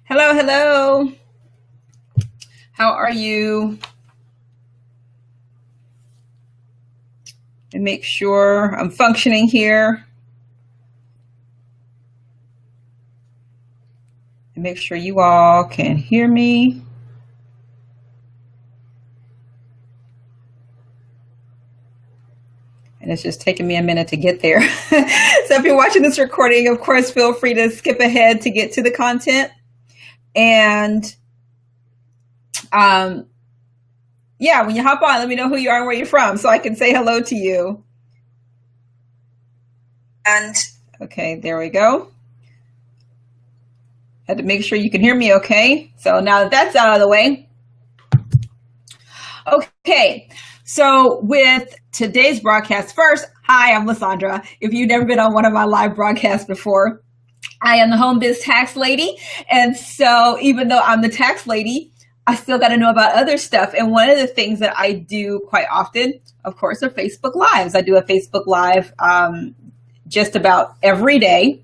Hello, hello. How are you? And make sure I'm functioning here. And make sure you all can hear me. And it's just taking me a minute to get there. So if you're watching this recording, of course, feel free to skip ahead to get to the content. And yeah, when you hop on, let me know who you are and where you're from so I can say hello to you. And okay, there we go. Had to make sure you can hear me okay. So now that that's out of the way. Okay, so with today's broadcast, first, hi, I'm Lysandra. If you've never been on one of my live broadcasts before, I am the Home Biz Tax Lady. And so even though I'm the tax lady, I still got to know about other stuff. And one of the things that I do quite often, of course, are Facebook Lives. I do a Facebook Live just about every day.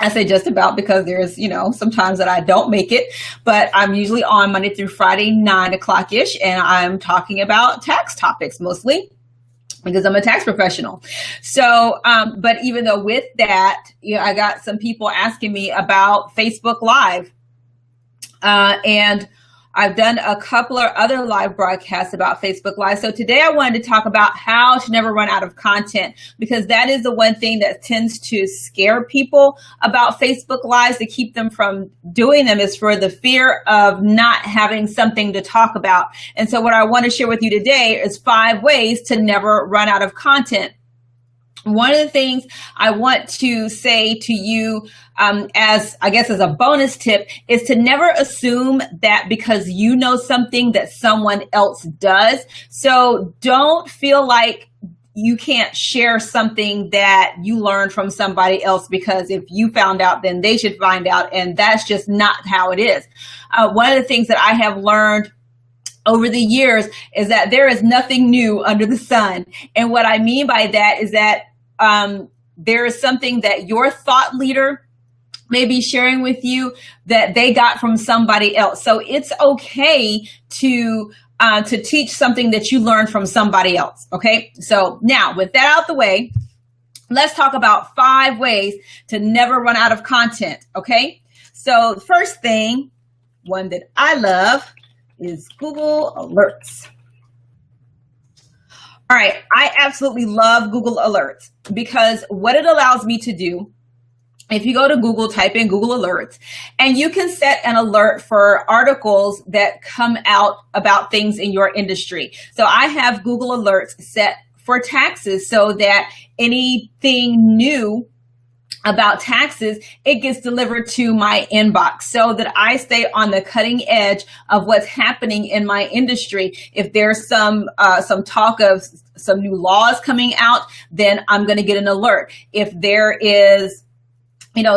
I say just about because there's, some times that I don't make it, but I'm usually on Monday through Friday, 9 o'clock-ish, and I'm talking about tax topics mostly because I'm a tax professional. So, but even though with that, I got some people asking me about Facebook Live, and I've done a couple of other live broadcasts about Facebook Live. So today I wanted to talk about how to never run out of content, because that is the one thing that tends to scare people about Facebook Lives to keep them from doing them, is for the fear of not having something to talk about. And so what I want to share with you today is 5 ways to never run out of content. One of the things I want to say to you as a bonus tip is to never assume that because you know something that someone else does. So don't feel like you can't share something that you learned from somebody else, because if you found out, then they should find out. And that's just not how it is. One of the things that I have learned over the years is that there is nothing new under the sun. And what I mean by that is that there is something that your thought leader may be sharing with you that they got from somebody else. So it's okay to teach something that you learned from somebody else. Okay. So now with that out the way, let's talk about 5 ways to never run out of content. Okay. So the first thing, one that I love, is Google Alerts. All right, I absolutely love Google Alerts because what it allows me to do, if you go to Google, type in Google Alerts, and you can set an alert for articles that come out about things in your industry. So I have Google Alerts set for taxes so that anything new about taxes, it gets delivered to my inbox so that I stay on the cutting edge of what's happening in my industry. If there's some talk of some new laws coming out, then I'm going to get an alert. If there is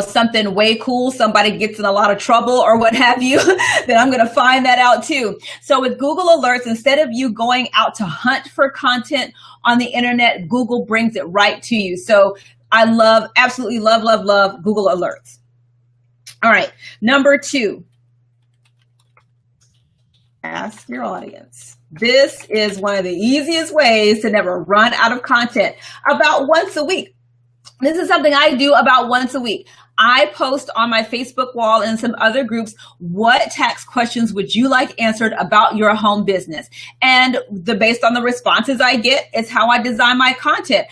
something way cool, somebody gets in a lot of trouble or what have you, then I'm going to find that out too. So with Google Alerts, instead of you going out to hunt for content on the internet, Google brings it right to you. So I absolutely love Google Alerts. All right. Number 2, ask your audience. This is one of the easiest ways to never run out of content. About once a week. This is something I do about once a week. I post on my Facebook wall and some other groups, what tax questions would you like answered about your home business? And based on the responses I get is how I design my content.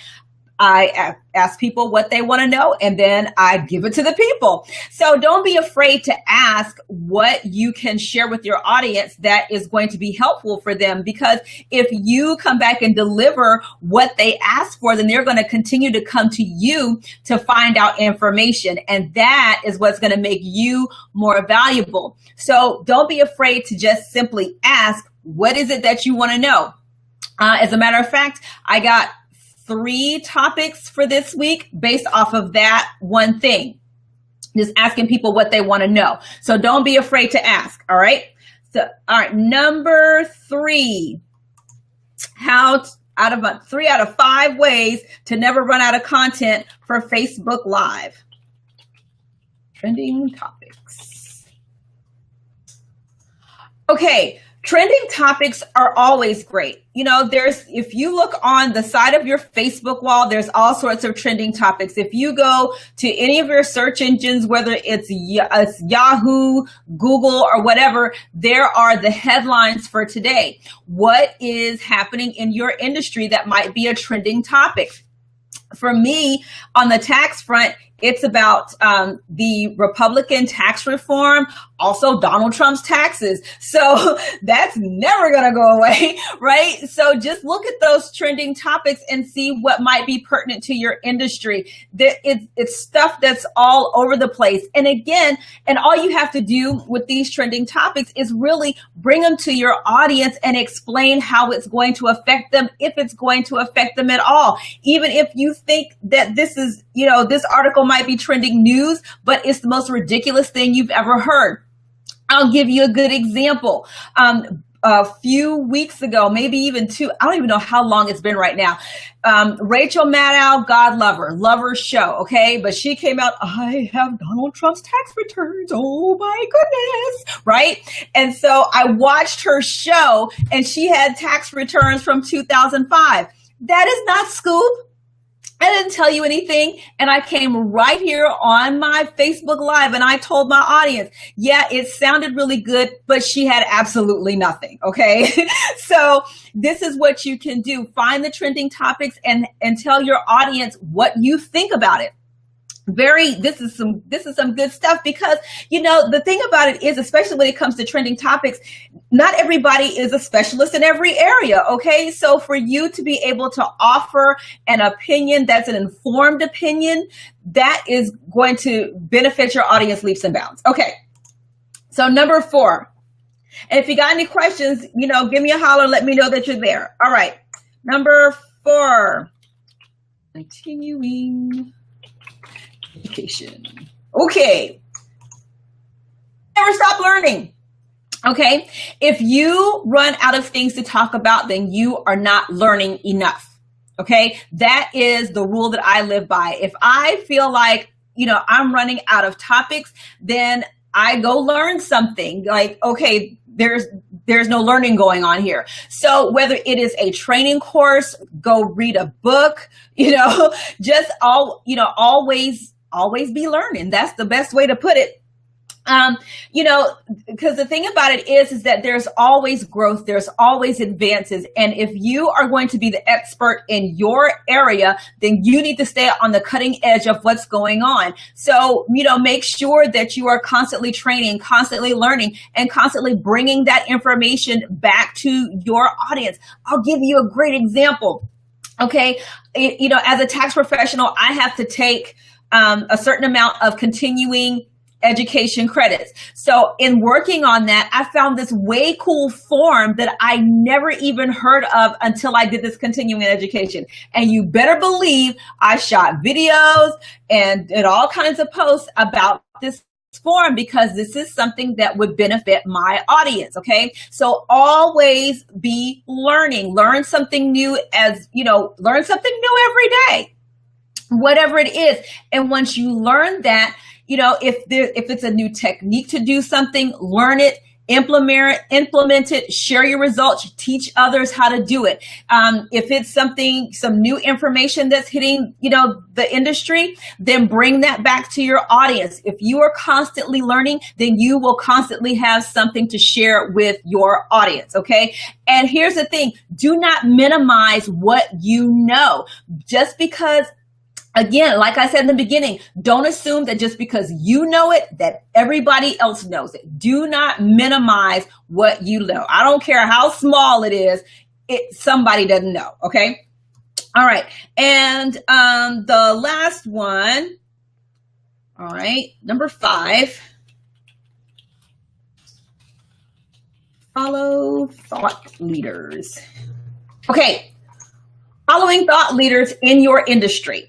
I ask people what they want to know, and then I give it to the people. So don't be afraid to ask what you can share with your audience that is going to be helpful for them, because if you come back and deliver what they asked for, then they're going to continue to come to you to find out information. And that is what's going to make you more valuable. So don't be afraid to just simply ask, what is it that you want to know? As a matter of fact, I got 3 topics for this week based off of that one thing. Just asking people what they want to know. So don't be afraid to ask. All right. So, all right. Number 3, how 3 out of 5 ways to never run out of content for Facebook Live. Trending topics. Okay, trending topics are always great. If you look on the side of your Facebook wall, there's all sorts of trending topics. If you go to any of your search engines, whether it's Yahoo, Google, or whatever, there are the headlines for today. What is happening in your industry that might be a trending topic? For me, on the tax front, it's about the Republican tax reform, also Donald Trump's taxes. So that's never going to go away, right? So just look at those trending topics and see what might be pertinent to your industry. It's stuff that's all over the place. And again, all you have to do with these trending topics is really bring them to your audience and explain how it's going to affect them, if it's going to affect them at all. Even if you think that this article might be trending news, but it's the most ridiculous thing you've ever heard. I'll give you a good example. A few weeks ago, maybe even two, I don't even know how long it's been right now. Rachel Maddow, God love her show, okay? But she came out, I have Donald Trump's tax returns. Oh my goodness, right? And so I watched her show and she had tax returns from 2005. That is not scoop. I didn't tell you anything, and I came right here on my Facebook Live and I told my audience, yeah, it sounded really good, but she had absolutely nothing, okay? So this is what you can do. Find the trending topics and tell your audience what you think about it. This is some good stuff, because the thing about it is, especially when it comes to trending topics, not everybody is a specialist in every area. Okay, so for you to be able to offer an opinion that's an informed opinion, that is going to benefit your audience leaps and bounds. Okay, so number 4, and if you got any questions, give me a holler, let me know that you're there. All right, number 4, continuing education. Okay. Never stop learning. Okay. If you run out of things to talk about, then you are not learning enough. Okay. That is the rule that I live by. If I feel like, I'm running out of topics, then I go learn something. Like, okay, there's no learning going on here. So whether it is a training course, go read a book, just always be learning. That's the best way to put it. Because the thing about it is that there's always growth, there's always advances. And if you are going to be the expert in your area, then you need to stay on the cutting edge of what's going on. So, make sure that you are constantly training, constantly learning, and constantly bringing that information back to your audience. I'll give you a great example. Okay. As a tax professional, I have to take a certain amount of continuing education credits. So in working on that, I found this way cool form that I never even heard of until I did this continuing education. And you better believe I shot videos and did all kinds of posts about this form, because this is something that would benefit my audience. Okay. So always be learning, learn something new learn something new every day, whatever it is. And once you learn that, if it's a new technique to do something, learn it, implement it, share your results, teach others how to do it. If it's some new information that's hitting, the industry, then bring that back to your audience. If you are constantly learning, then you will constantly have something to share with your audience. Okay. And here's the thing, do not minimize what you know. Just because, again, like I said in the beginning, don't assume that just because you know it, that everybody else knows it. Do not minimize what you know. I don't care how small it is, somebody doesn't know, okay? All right, and the last one, all right, number 5, follow thought leaders. Okay, following thought leaders in your industry.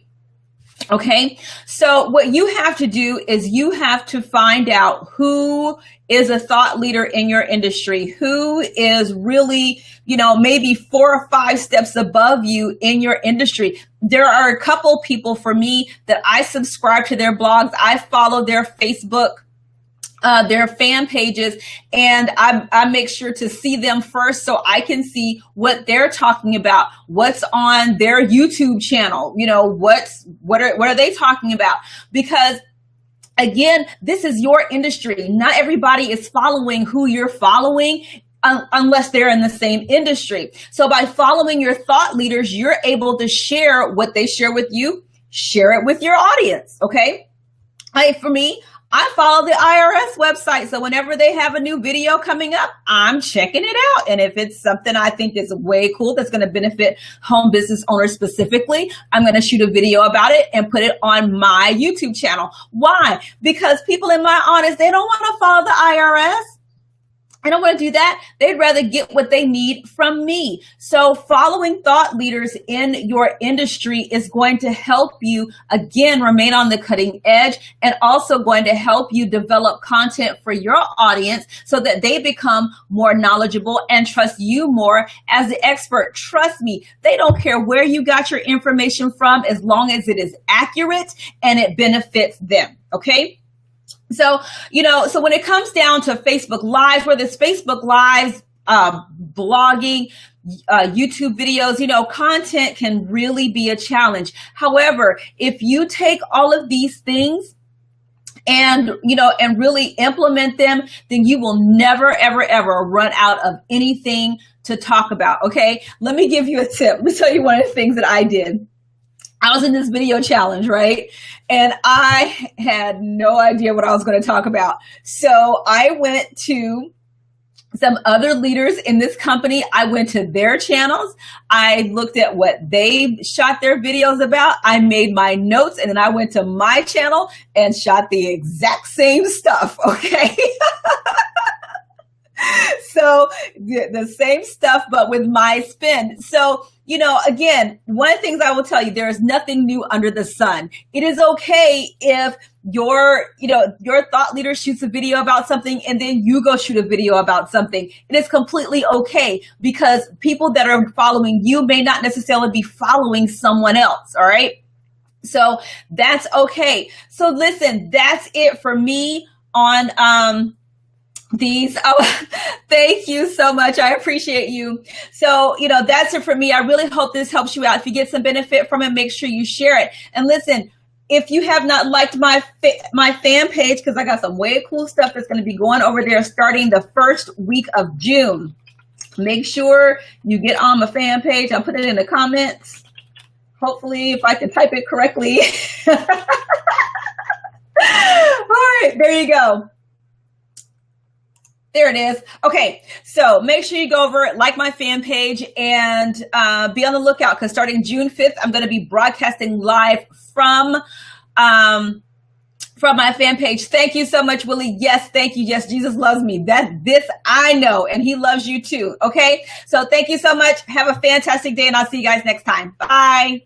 Okay, so what you have to do is you have to find out who is a thought leader in your industry, who is really, maybe 4 or 5 steps above you in your industry. There are a couple people for me that I subscribe to their blogs. I follow their Facebook their fan pages, and I make sure to see them first so I can see what they're talking about, what's on their YouTube channel, what are they talking about? Because again, this is your industry. Not everybody is following who you're following unless they're in the same industry. So by following your thought leaders, you're able to share what they share with you, share it with your audience. Okay. For me, I follow the IRS website. So whenever they have a new video coming up, I'm checking it out. And if it's something I think is way cool, that's going to benefit home business owners specifically, I'm going to shoot a video about it and put it on my YouTube channel. Why? Because people in my audience, they don't want to follow the IRS. I don't want to do that. They'd rather get what they need from me. So following thought leaders in your industry is going to help you, again, remain on the cutting edge, and also going to help you develop content for your audience so that they become more knowledgeable and trust you more as the expert. Trust me, they don't care where you got your information from as long as it is accurate and it benefits them. Okay? So, so when it comes down to Facebook Lives, whether it's Facebook Lives, blogging, YouTube videos, content can really be a challenge. However, if you take all of these things and really implement them, then you will never, ever, ever run out of anything to talk about. Okay. Let me give you a tip. Let me tell you one of the things that I did. I was in this video challenge, right? And I had no idea what I was going to talk about. So I went to some other leaders in this company. I went to their channels. I looked at what they shot their videos about. I made my notes, and then I went to my channel and shot the exact same stuff. Okay. So the same stuff, but with my spin. So, again, one of the things I will tell you, there is nothing new under the sun. It is okay if your thought leader shoots a video about something and then you go shoot a video about something. It is completely okay because people that are following you may not necessarily be following someone else. All right. So that's okay. So listen, that's it for me on, these. Oh, thank you so much. I appreciate you. So, that's it for me. I really hope this helps you out. If you get some benefit from it, make sure you share it. And listen, if you have not liked my fan page, because I got some way cool stuff that's going to be going over there starting the first week of June, make sure you get on my fan page. I'll put it in the comments. Hopefully, if I can type it correctly. All right, there you go. There it is. Okay, so make sure you go over, like my fan page, and be on the lookout because starting June 5th, I'm going to be broadcasting live from my fan page. Thank you so much, Willie. Yes, thank you. Yes, Jesus loves me. This I know, and he loves you too. Okay, so thank you so much. Have a fantastic day, and I'll see you guys next time. Bye.